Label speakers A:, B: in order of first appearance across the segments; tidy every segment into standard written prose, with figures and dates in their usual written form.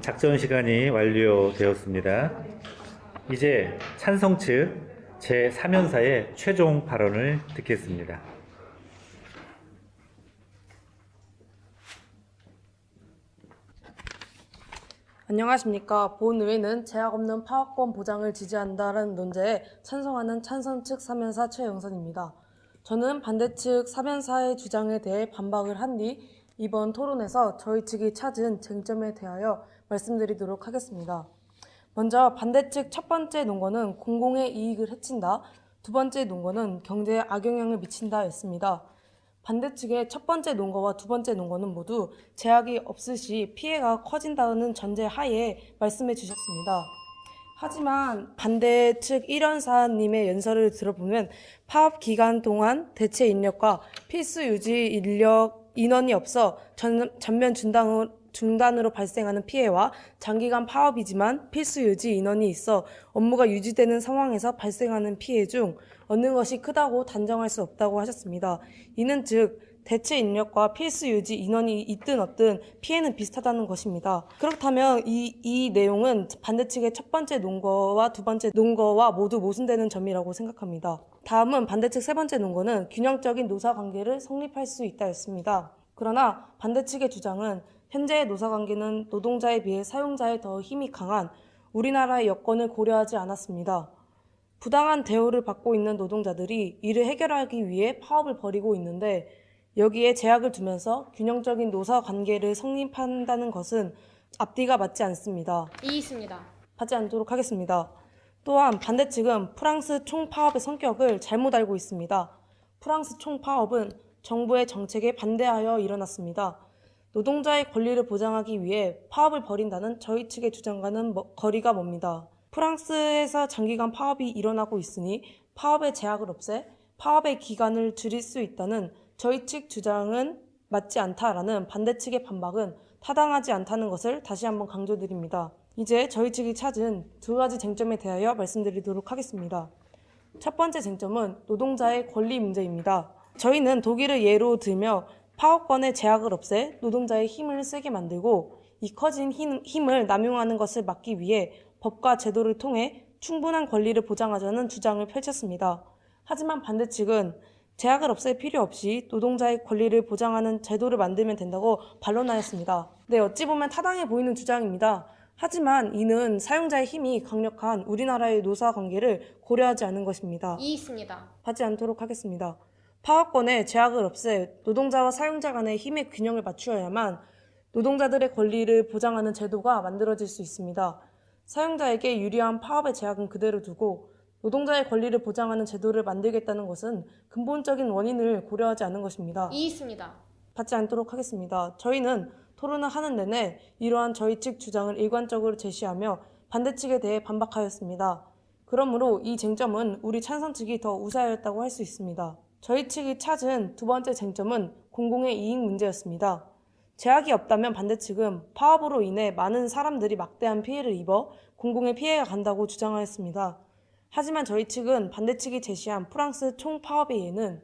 A: 작전 시간이 완료되었습니다. 이제 찬성 측 제3연사의 최종 발언을 듣겠습니다.
B: 안녕하십니까. 본의회는 제약 없는 파업권 보장을 지지한다는 논제에 찬성하는 찬성 측 3연사 최영선입니다. 저는 반대 측 3연사의 주장에 대해 반박을 한 뒤 이번 토론에서 저희 측이 찾은 쟁점에 대하여 말씀드리도록 하겠습니다. 먼저 반대 측 첫 번째 논거는 공공의 이익을 해친다, 두 번째 논거는 경제에 악영향을 미친다 였습니다. 반대 측의 첫 번째 논거와 두 번째 논거는 모두 제약이 없을 시 피해가 커진다는 전제 하에 말씀해 주셨습니다. 하지만 반대 측 1연사님의 연설을 들어보면 파업 기간 동안 대체 인력과 필수 유지 인원이 없어 전면 중단으로 발생하는 피해와 장기간 파업이지만 필수 유지 인원이 있어 업무가 유지되는 상황에서 발생하는 피해 중 어느 것이 크다고 단정할 수 없다고 하셨습니다. 이는 즉 대체 인력과 필수 유지 인원이 있든 없든 피해는 비슷하다는 것입니다. 그렇다면 이 내용은 반대 측의 첫 번째 논거와 두 번째 논거와 모두 모순되는 점이라고 생각합니다. 다음은 반대 측 세 번째 논거는 균형적인 노사관계를 성립할 수 있다였습니다. 그러나 반대 측의 주장은 현재의 노사관계는 노동자에 비해 사용자에 더 힘이 강한 우리나라의 여건을 고려하지 않았습니다. 부당한 대우를 받고 있는 노동자들이 이를 해결하기 위해 파업을 벌이고 있는데 여기에 제약을 두면서 균형적인 노사관계를 성립한다는 것은 앞뒤가 맞지 않습니다.
C: 이의있습니다.
B: 받지 않도록 하겠습니다. 또한 반대 측은 프랑스 총파업의 성격을 잘못 알고 있습니다. 프랑스 총파업은 정부의 정책에 반대하여 일어났습니다. 노동자의 권리를 보장하기 위해 파업을 벌인다는 저희 측의 주장과는 거리가 멉니다. 프랑스에서 장기간 파업이 일어나고 있으니 파업의 제약을 없애 파업의 기간을 줄일 수 있다는 저희 측 주장은 맞지 않다라는 반대 측의 반박은 타당하지 않다는 것을 다시 한번 강조드립니다. 이제 저희 측이 찾은 두 가지 쟁점에 대하여 말씀드리도록 하겠습니다. 첫 번째 쟁점은 노동자의 권리 문제입니다. 저희는 독일을 예로 들며 파업권의 제약을 없애 노동자의 힘을 세게 만들고 이 커진 힘을 남용하는 것을 막기 위해 법과 제도를 통해 충분한 권리를 보장하자는 주장을 펼쳤습니다. 하지만 반대 측은 제약을 없앨 필요 없이 노동자의 권리를 보장하는 제도를 만들면 된다고 반론하였습니다. 네, 어찌 보면 타당해 보이는 주장입니다. 하지만 이는 사용자의 힘이 강력한 우리나라의 노사관계를 고려하지 않은 것입니다.
C: 이의있습니다.
B: 받지 않도록 하겠습니다. 파업권의 제약을 없애 노동자와 사용자 간의 힘의 균형을 맞추어야만 노동자들의 권리를 보장하는 제도가 만들어질 수 있습니다. 사용자에게 유리한 파업의 제약은 그대로 두고 노동자의 권리를 보장하는 제도를 만들겠다는 것은 근본적인 원인을 고려하지 않은 것입니다.
C: 이의있습니다.
B: 받지 않도록 하겠습니다. 저희는 토론을 하는 내내 이러한 저희 측 주장을 일관적으로 제시하며 반대 측에 대해 반박하였습니다. 그러므로 이 쟁점은 우리 찬성 측이 더 우세하였다고 할 수 있습니다. 저희 측이 찾은 두 번째 쟁점은 공공의 이익 문제였습니다. 제약이 없다면 반대 측은 파업으로 인해 많은 사람들이 막대한 피해를 입어 공공의 피해가 간다고 주장하였습니다. 하지만 저희 측은 반대 측이 제시한 프랑스 총파업의 예는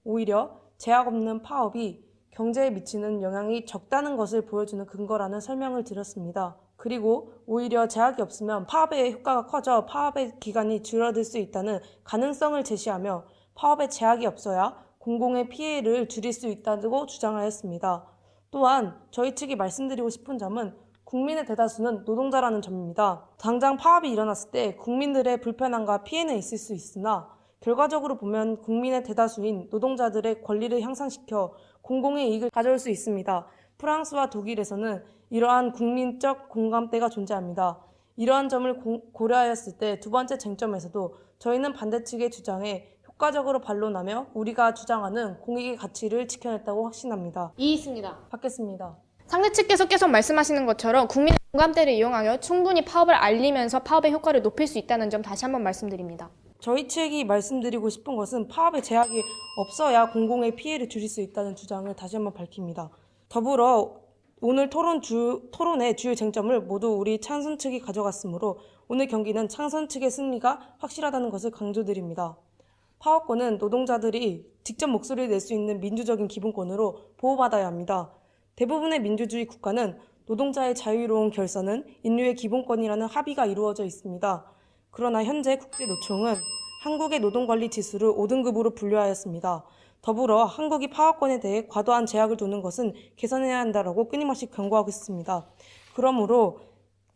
B: 오히려 제약 없는 파업이 경제에 미치는 영향이 적다는 것을 보여주는 근거라는 설명을 드렸습니다. 그리고 오히려 제약이 없으면 파업의 효과가 커져 파업의 기간이 줄어들 수 있다는 가능성을 제시하며 파업에 제약이 없어야 공공의 피해를 줄일 수 있다고 주장하였습니다. 또한 저희 측이 말씀드리고 싶은 점은 국민의 대다수는 노동자라는 점입니다. 당장 파업이 일어났을 때 국민들의 불편함과 피해는 있을 수 있으나 결과적으로 보면 국민의 대다수인 노동자들의 권리를 향상시켜 공공의 이익을 가져올 수 있습니다. 프랑스와 독일에서는 이러한 국민적 공감대가 존재합니다. 이러한 점을 고려하였을 때 두 번째 쟁점에서도 저희는 반대 측의 주장에 효과적으로 반론하며 우리가 주장하는 공익의 가치를 지켜냈다고 확신합니다.
C: 이의있습니다.
B: 받겠습니다.
C: 상대 측께서 계속 말씀하시는 것처럼 국민의 공감대를 이용하여 충분히 파업을 알리면서 파업의 효과를 높일 수 있다는 점 다시 한번 말씀드립니다.
B: 저희 측이 말씀드리고 싶은 것은 파업에 제약이 없어야 공공의 피해를 줄일 수 있다는 주장을 다시 한번 밝힙니다. 더불어 오늘 토론의 주요 쟁점을 모두 우리 찬성 측이 가져갔으므로 오늘 경기는 찬성 측의 승리가 확실하다는 것을 강조드립니다. 파업권은 노동자들이 직접 목소리를 낼 수 있는 민주적인 기본권으로 보호받아야 합니다. 대부분의 민주주의 국가는 노동자의 자유로운 결선은 인류의 기본권이라는 합의가 이루어져 있습니다. 그러나 현재 국제노총은 한국의 노동관리 지수를 5등급으로 분류하였습니다. 더불어 한국이 파업권에 대해 과도한 제약을 두는 것은 개선해야 한다라고 끊임없이 경고하고 있습니다. 그러므로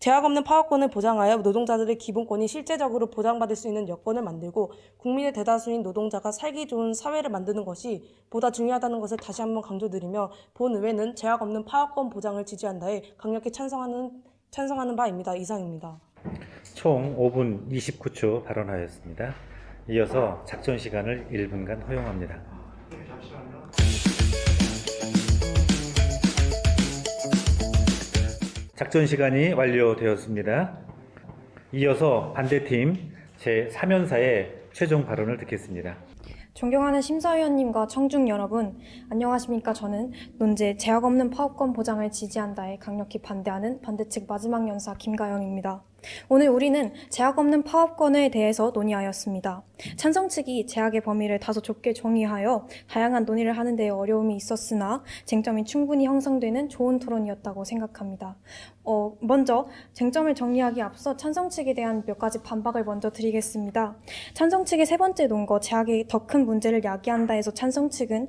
B: 제약 없는 파업권을 보장하여 노동자들의 기본권이 실제적으로 보장받을 수 있는 여건을 만들고 국민의 대다수인 노동자가 살기 좋은 사회를 만드는 것이 보다 중요하다는 것을 다시 한번 강조드리며 본의회는 제약 없는 파업권 보장을 지지한다에 강력히 찬성하는 바입니다. 이상입니다.
A: 총 5분 29초 발언하였습니다. 이어서 작전 시간을 1분간 허용합니다. 작전 시간이 완료되었습니다. 이어서 반대팀 제3연사의 최종 발언을 듣겠습니다.
D: 존경하는 심사위원님과 청중 여러분, 안녕하십니까. 저는 논제 제약 없는 파업권 보장을 지지한다에 강력히 반대하는 반대측 마지막 연사 김가영입니다. 오늘 우리는 제약 없는 파업권에 대해서 논의하였습니다. 찬성 측이 제약의 범위를 다소 좁게 정의하여 다양한 논의를 하는 데 어려움이 있었으나 쟁점이 충분히 형성되는 좋은 토론이었다고 생각합니다. 먼저 쟁점을 정리하기 앞서 찬성 측에 대한 몇 가지 반박을 먼저 드리겠습니다. 찬성 측의 세 번째 논거, 제약이 더 큰 문제를 야기한다 해서 찬성 측은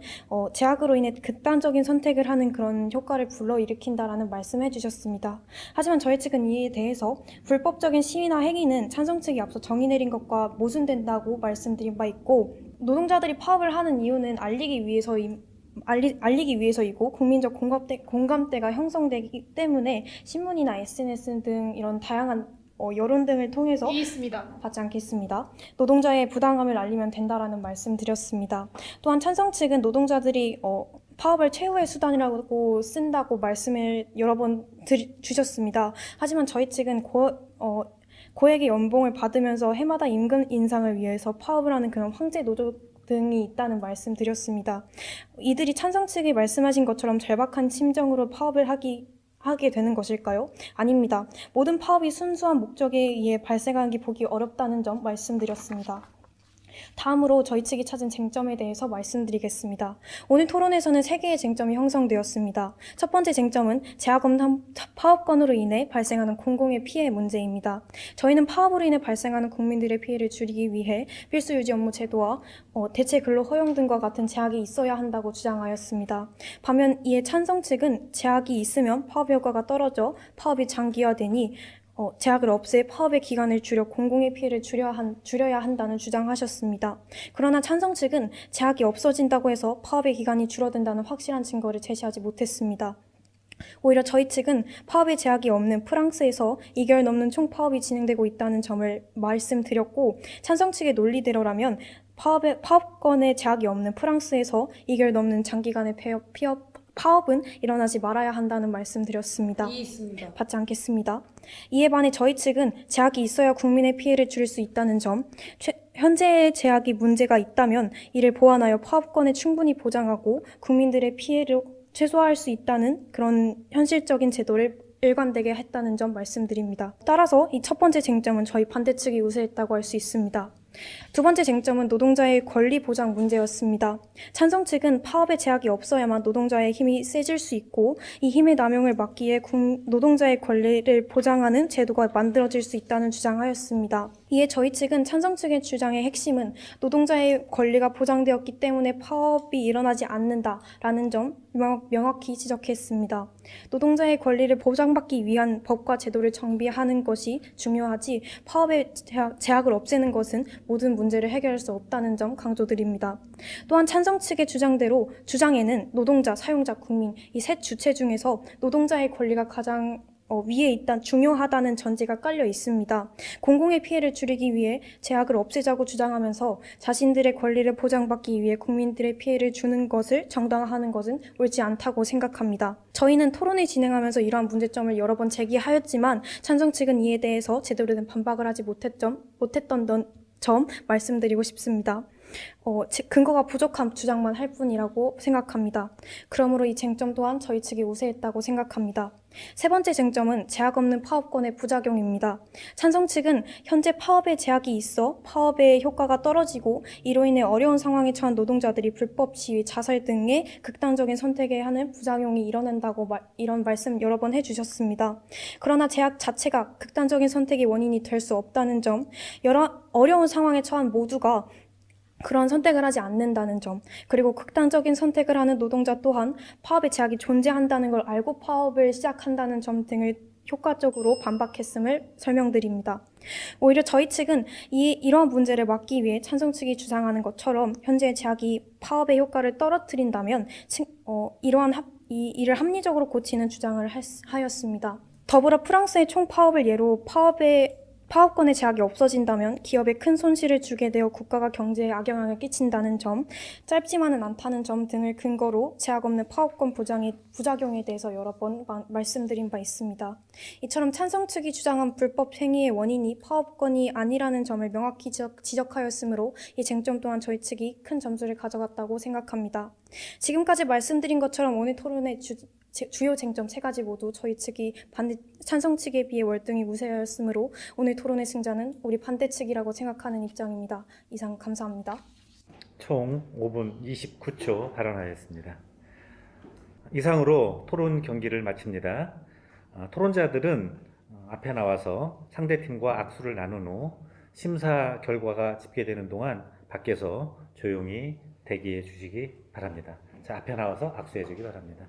D: 제약으로 인해 극단적인 선택을 하는 그런 효과를 불러일으킨다라는 말씀해 주셨습니다. 하지만 저희 측은 이에 대해서 불법적인 시위나 행위는 찬성 측이 앞서 정의 내린 것과 모순된다고 말씀드린 바 있고, 노동자들이 파업을 하는 이유는 알리기 위해서이고 국민적 공감대가 형성되기 때문에 신문이나 SNS 등 이런 다양한 여론 등을 통해서
C: 이해했습니다.
D: 받지 않겠습니다. 노동자의 부당함을 알리면 된다라는 말씀 드렸습니다. 또한 찬성 측은 노동자들이 파업을 최후의 수단이라고 쓴다고 말씀을 여러 번 주셨습니다. 하지만 저희 측은 고액의 연봉을 받으면서 해마다 임금 인상을 위해서 파업을 하는 그런 황제 노조 등이 있다는 말씀 드렸습니다. 이들이 찬성 측이 말씀하신 것처럼 절박한 심정으로 파업을 하게 되는 것일까요? 아닙니다. 모든 파업이 순수한 목적에 의해 발생하기 보기 어렵다는 점 말씀드렸습니다. 다음으로 저희 측이 찾은 쟁점에 대해서 말씀드리겠습니다. 오늘 토론에서는 세 개의 쟁점이 형성되었습니다. 첫 번째 쟁점은 제약 없는 파업권으로 인해 발생하는 공공의 피해 문제입니다. 저희는 파업으로 인해 발생하는 국민들의 피해를 줄이기 위해 필수 유지 업무 제도와 대체 근로 허용 등과 같은 제약이 있어야 한다고 주장하였습니다. 반면 이에 찬성 측은 제약이 있으면 파업 효과가 떨어져 파업이 장기화되니 제약을 없애 파업의 기간을 줄여 공공의 피해를 줄여야 한다는 주장하셨습니다. 그러나 찬성 측은 제약이 없어진다고 해서 파업의 기간이 줄어든다는 확실한 증거를 제시하지 못했습니다. 오히려 저희 측은 파업의 제약이 없는 프랑스에서 2개월 넘는 총파업이 진행되고 있다는 점을 말씀드렸고, 찬성 측의 논리대로라면 파업권의 제약이 없는 프랑스에서 2개월 넘는 장기간의 파업은 일어나지 말아야 한다는 말씀드렸습니다.
B: 이해했습니다.
D: 받지 않겠습니다. 이에 반해 저희 측은 제약이 있어야 국민의 피해를 줄일 수 있다는 점, 현재의 제약이 문제가 있다면 이를 보완하여 파업권을 충분히 보장하고 국민들의 피해를 최소화할 수 있다는 그런 현실적인 제도를 일관되게 했다는 점 말씀드립니다. 따라서 이 첫 번째 쟁점은 저희 반대측이 우세했다고 할 수 있습니다. 두 번째 쟁점은 노동자의 권리 보장 문제였습니다. 찬성 측은 파업의 제약이 없어야만 노동자의 힘이 세질 수 있고, 이 힘의 남용을 막기 위해 노동자의 권리를 보장하는 제도가 만들어질 수 있다는 주장하였습니다. 이에 저희 측은 찬성 측의 주장의 핵심은 노동자의 권리가 보장되었기 때문에 파업이 일어나지 않는다라는 점 명확히 지적했습니다. 노동자의 권리를 보장받기 위한 법과 제도를 정비하는 것이 중요하지 파업의 제약을 없애는 것은 모든 문제를 해결할 수 없다는 점 강조드립니다. 또한 찬성 측의 주장에는 노동자, 사용자, 국민 이 세 주체 중에서 노동자의 권리가 가장 위에 중요하다는 전제가 깔려 있습니다. 공공의 피해를 줄이기 위해 제약을 없애자고 주장하면서 자신들의 권리를 보장받기 위해 국민들의 피해를 주는 것을 정당화하는 것은 옳지 않다고 생각합니다. 저희는 토론을 진행하면서 이러한 문제점을 여러 번 제기하였지만 찬성 측은 이에 대해서 제대로 된 반박을 하지 못했던 점 말씀드리고 싶습니다. 근거가 부족한 주장만 할 뿐이라고 생각합니다. 그러므로 이 쟁점 또한 저희 측이 우세했다고 생각합니다. 세 번째 쟁점은 제약 없는 파업권의 부작용입니다. 찬성 측은 현재 파업에 제약이 있어 파업의 효과가 떨어지고 이로 인해 어려운 상황에 처한 노동자들이 불법 시위, 자살 등의 극단적인 선택에 하는 부작용이 일어난다고 이런 말씀 여러 번 해주셨습니다. 그러나 제약 자체가 극단적인 선택의 원인이 될 수 없다는 점, 여러 어려운 상황에 처한 모두가 그런 선택을 하지 않는다는 점, 그리고 극단적인 선택을 하는 노동자 또한 파업의 제약이 존재한다는 걸 알고 파업을 시작한다는 점 등을 효과적으로 반박했음을 설명드립니다. 오히려 저희 측은 이러한 문제를 막기 위해 찬성 측이 주장하는 것처럼 현재의 제약이 파업의 효과를 떨어뜨린다면 이 일을 합리적으로 고치는 주장을 하였습니다. 더불어 프랑스의 총파업을 예로 파업권의 제약이 없어진다면 기업에 큰 손실을 주게 되어 국가가 경제에 악영향을 끼친다는 점, 짧지만은 않다는 점 등을 근거로 제약 없는 파업권 보장의 부작용에 대해서 여러 번 말씀드린 바 있습니다. 이처럼 찬성 측이 주장한 불법 행위의 원인이 파업권이 아니라는 점을 명확히 지적하였으므로 이 쟁점 또한 저희 측이 큰 점수를 가져갔다고 생각합니다. 지금까지 말씀드린 것처럼 오늘 토론의 주요 쟁점 세 가지 모두 저희 측이 찬성 측에 비해 월등히 우세하였으므로 오늘 토론의 승자는 우리 반대 측이라고 생각하는 입장입니다. 이상 감사합니다.
A: 총 5분 29초 발언하였습니다. 이상으로 토론 경기를 마칩니다. 토론자들은 앞에 나와서 상대팀과 악수를 나눈 후 심사 결과가 집계되는 동안 밖에서 조용히 대기해 주시기 바랍니다. 자, 앞에 나와서 악수해 주기 바랍니다.